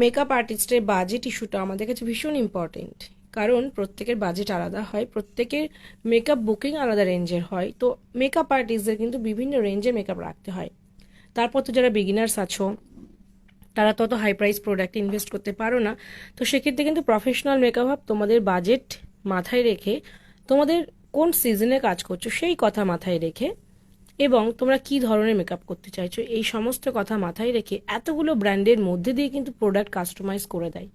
Makeup আর্টিস্টের budget ইস্যুটা আমাদের কাছে ভীষণ ইম্পর্টেন্ট, কারণ প্রত্যেকের বাজেট আলাদা হয়, প্রত্যেকের মেকআপ বুকিং আলাদা রেঞ্জের হয়। তো মেকআপ আর্টিস্টদের কিন্তু বিভিন্ন রেঞ্জের মেকআপ রাখতে হয়। তারপর তো যারা বিগিনার্স আছো তারা তো অত হাই প্রাইস প্রোডাক্টে ইনভেস্ট করতে পারো না। তো সেক্ষেত্রে কিন্তু প্রফেশনাল মেকআপ তোমাদের বাজেট মাথায় রেখে, তোমাদের কোন সিজনে কাজ করছো সেই কথা মাথায় রেখে, এবং তোমরা কি ধরনের মেকআপ করতে চাইছো এই সমস্ত কথা মাথায় রেখে এতগুলো ব্র্যান্ডের মধ্যে দিয়ে কিন্তু প্রোডাক্ট কাস্টমাইজ করে দেয়।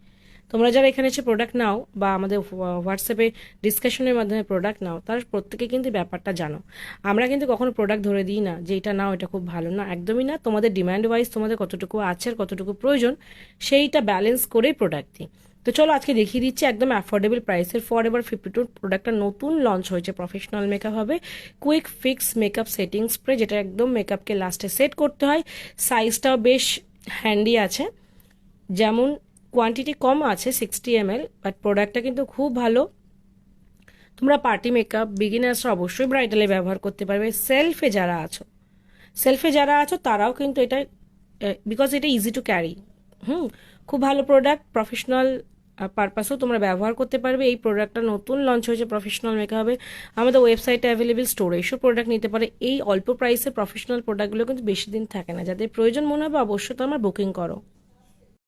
তোমরা যারা এখানে এসে প্রোডাক্ট নাও বা আমাদের হোয়াটসঅ্যাপে ডিসকাশনের মাধ্যমে প্রোডাক্ট নাও, তারা প্রত্যেকে কিন্তু ব্যাপারটা জানো। আমরা কিন্তু কখনো প্রোডাক্ট ধরে দিই না যে এটা নাও, এটা খুব ভালো না, একদমই না। তোমাদের ডিমান্ড ওয়াইজ তোমাদের কতটুকু আছে আর কতটুকু প্রয়োজন সেইটা ব্যালেন্স করেই প্রোডাক্ট দিই। তো চলো আজকে দেখিয়ে দিচ্ছি একদম অ্যাফোর্ডেবল প্রাইসের ফরএভার 52 প্রোডাক্টটা নতুন লঞ্চ হয়েছে। প্রফেশনাল মেকআপ হবে, quick fix makeup setting spray, যেটা একদম মেকআপকে লাস্টে সেট করতে হয়। সাইজটাও বেশ হ্যান্ডি আছে, যেমন কোয়ান্টিটি কম আছে 60 ml, বাট প্রোডাক্টটা কিন্তু খুব ভালো। তোমরা পার্টি মেকআপ বিগিনার্সরা অবশ্যই ব্রাইডালে ব্যবহার করতে পারবে। সেলফে যারা আছো তারাও কিন্তু এটা, বিকজ এটা ইজি টু ক্যারি। খুব ভালো প্রোডাক্ট, প্রফেশনাল পারপাসেও তোমরা ব্যবহার করতে পারবে। এই প্রোডাক্টটা নতুন লঞ্চ হয়েছে প্রফেশনাল মেকআপে, আমাদের ওয়েবসাইটে অ্যাভেলেবেল, স্টোরে এসব প্রোডাক্ট নিতে পারে। এই অল্প প্রাইসের প্রফেশনাল প্রোডাক্টগুলো কিন্তু বেশি দিন থাকে না। যাদের প্রয়োজন মনে হবে অবশ্যই তো আমার বুকিং করো।